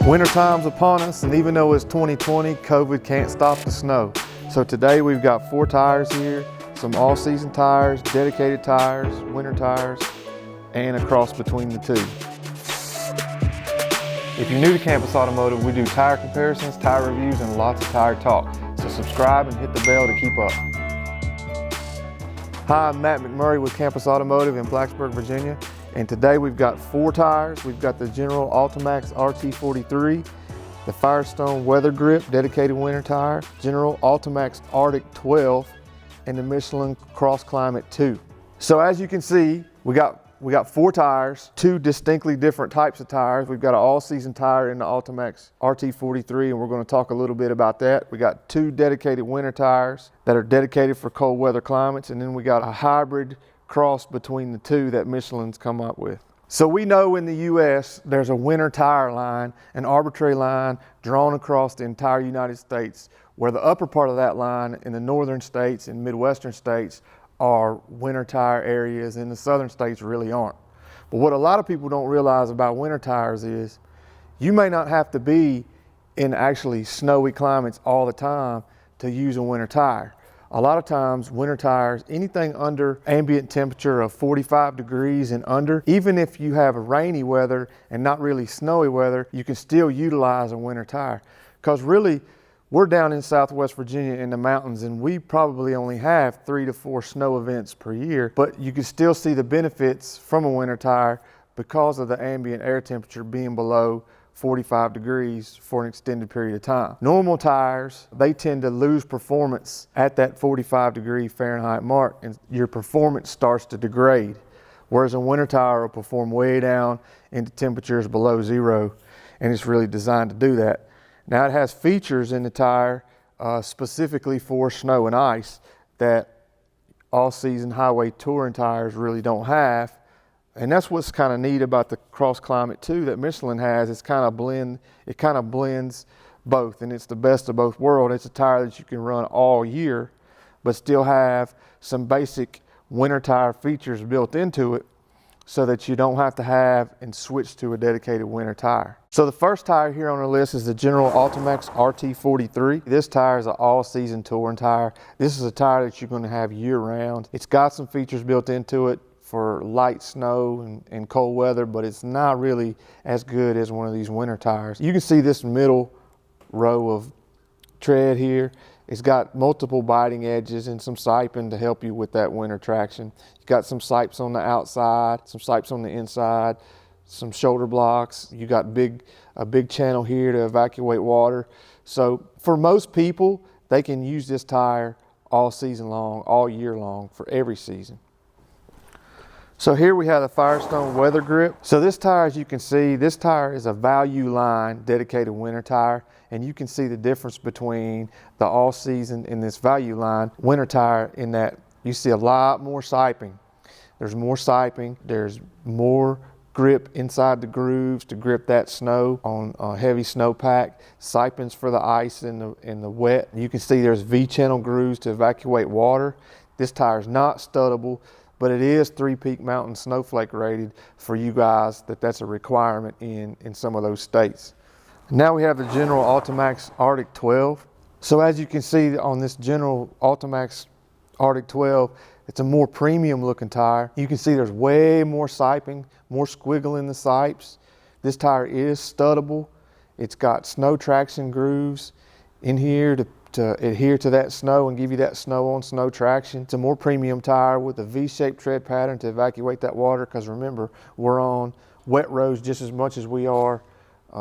Winter time's upon us, and even though it's 2020, COVID can't stop the snow. So today we've got 4 tires here, some all-season tires, dedicated tires, winter tires, and a cross between the two. If you're new to Campus Automotive, we do tire comparisons, tire reviews, and lots of tire talk. So subscribe and hit the bell to keep up. Hi, I'm Matt McMurray with Campus Automotive in Blacksburg, Virginia. And today we've got 4 tires. We've got the General Altimax RT 43, the Firestone Weathergrip dedicated winter tire, General Altimax Arctic 12, and the Michelin Crossclimate 2. So as you can see, we got 4 tires, 2 distinctly different types of tires. We've got an all-season tire in the Altimax RT 43, and we're going to talk a little bit about that. We got 2 dedicated winter tires that are dedicated for cold weather climates, and then we got a hybrid cross between the 2 that Michelin's come up with. So we know in the US there's a winter tire line, an arbitrary line drawn across the entire United States, where the upper part of that line in the northern states and midwestern states are winter tire areas, and the southern states really aren't. But what a lot of people don't realize about winter tires is you may not have to be in actually snowy climates all the time to use a winter tire. A lot of times winter tires, anything under ambient temperature of 45 degrees and under, even if you have rainy weather and not really snowy weather, you can still utilize a winter tire. Because really, we're down in Southwest Virginia in the mountains, and we probably only have 3 to 4 snow events per year, but you can still see the benefits from a winter tire because of the ambient air temperature being below 45 degrees for an extended period of time. Normal tires, they tend to lose performance at that 45 degree Fahrenheit mark, and your performance starts to degrade. Whereas a winter tire will perform way down into temperatures below 0, and it's really designed to do that. Now it has features in the tire specifically for snow and ice that all-season highway touring tires really don't have. And that's what's kind of neat about the Crossclimate 2 that Michelin has. It kind of blends both, and it's the best of both worlds. It's a tire that you can run all year, but still have some basic winter tire features built into it so that you don't have to have and switch to a dedicated winter tire. So the first tire here on the list is the General Altimax RT 43. This tire is an all-season touring tire. This is a tire that you're going to have year-round. It's got some features built into it for light snow and cold weather, but it's not really as good as one of these winter tires. You can see this middle row of tread here. It's got multiple biting edges and some siping to help you with that winter traction. You've got some sipes on the outside, some sipes on the inside, some shoulder blocks. You got a big channel here to evacuate water. So for most people, they can use this tire all season long, all year long, for every season. So here we have the Firestone Weathergrip. So this tire, as you can see, this tire is a value line dedicated winter tire, and you can see the difference between the all season and this value line winter tire in that you see a lot more siping. There's more siping, there's more grip inside the grooves to grip that snow on a heavy snowpack, sipings for the ice and the wet. You can see there's V-channel grooves to evacuate water. This tire is not studdable, but it is 3-peak mountain snowflake rated for you guys. That's a requirement in some of those states. Now we have the General Altimax Arctic 12. So as you can see on this General Altimax Arctic 12, it's a more premium looking tire. You can see there's way more siping, more squiggle in the sipes. This tire is studdable. It's got snow traction grooves in here to adhere to that snow and give you that snow on snow traction. It's a more premium tire with a V-shaped tread pattern to evacuate that water, because remember, we're on wet roads just as much as we are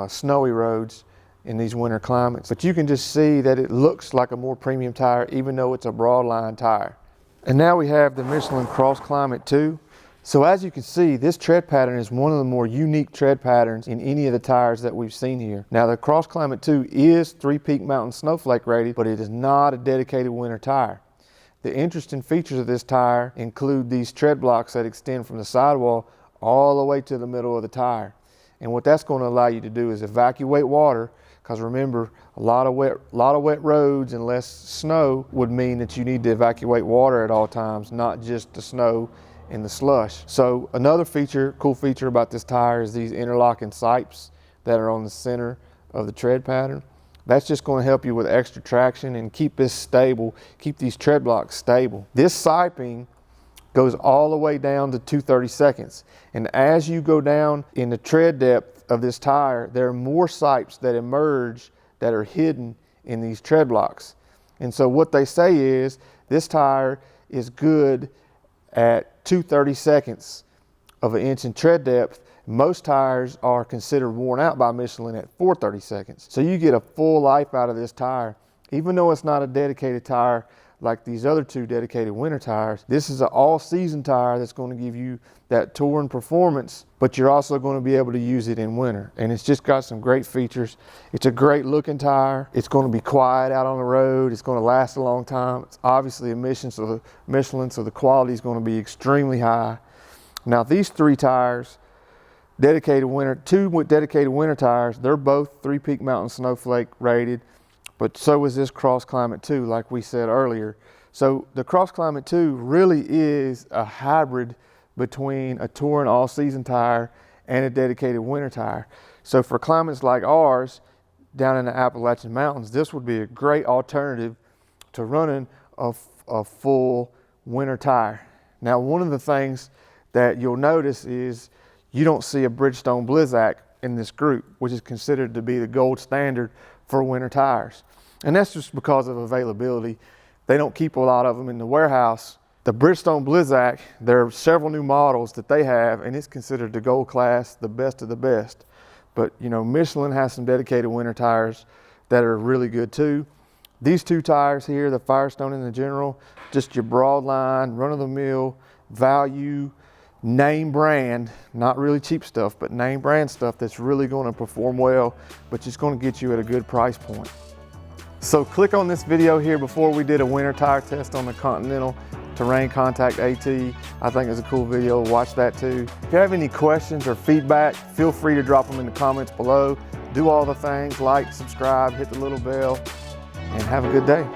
snowy roads in these winter climates. But you can just see that it looks like a more premium tire even though it's a broadline tire. And now we have the Michelin Crossclimate 2. So as you can see, this tread pattern is one of the more unique tread patterns in any of the tires that we've seen here. Now the Crossclimate 2 is 3-peak mountain snowflake rated, but it is not a dedicated winter tire. The interesting features of this tire include these tread blocks that extend from the sidewall all the way to the middle of the tire. And what that's going to allow you to do is evacuate water, because remember, a lot of wet roads and less snow would mean that you need to evacuate water at all times, not just the snow and the slush. So another cool feature about this tire is these interlocking sipes that are on the center of the tread pattern. That's just going to help you with extra traction and keep this stable, keep these tread blocks stable. This siping goes all the way down to 2/32. And as you go down in the tread depth of this tire, there are more sipes that emerge that are hidden in these tread blocks. And so what they say is this tire is good at 2/32 of an inch in tread depth. Most tires are considered worn out by Michelin at 4/32. So you get a full life out of this tire. Even though it's not a dedicated tire like these other two dedicated winter tires, this is an all-season tire that's going to give you that touring performance, but you're also going to be able to use it in winter. And it's just got some great features. It's a great looking tire. It's going to be quiet out on the road. It's going to last a long time. It's obviously a Michelin, so the quality is going to be extremely high. Now these three tires, two dedicated winter tires, they're both 3 Peak Mountain Snowflake rated, but so is this Crossclimate 2, like we said earlier. So the Crossclimate 2 really is a hybrid between a touring all-season tire and a dedicated winter tire. So for climates like ours, down in the Appalachian Mountains, this would be a great alternative to running a full winter tire. Now, one of the things that you'll notice is you don't see a Bridgestone Blizzak in this group, which is considered to be the gold standard for winter tires. And that's just because of availability. They don't keep a lot of them in the warehouse. The Bridgestone Blizzak, there are several new models that they have, and it's considered the gold class, the best of the best. But you know, Michelin has some dedicated winter tires that are really good too. These two tires here, the Firestone and the General, just your broad line, run-of-the-mill, value, name brand, not really cheap stuff, but name brand stuff that's really going to perform well, but just going to get you at a good price point. So click on this video here before we did a winter tire test on the Continental Terrain Contact AT. I think it's a cool video. Watch that too. If you have any questions or feedback, feel free to drop them in the comments below. Do all the things, like, subscribe, hit the little bell, and have a good day.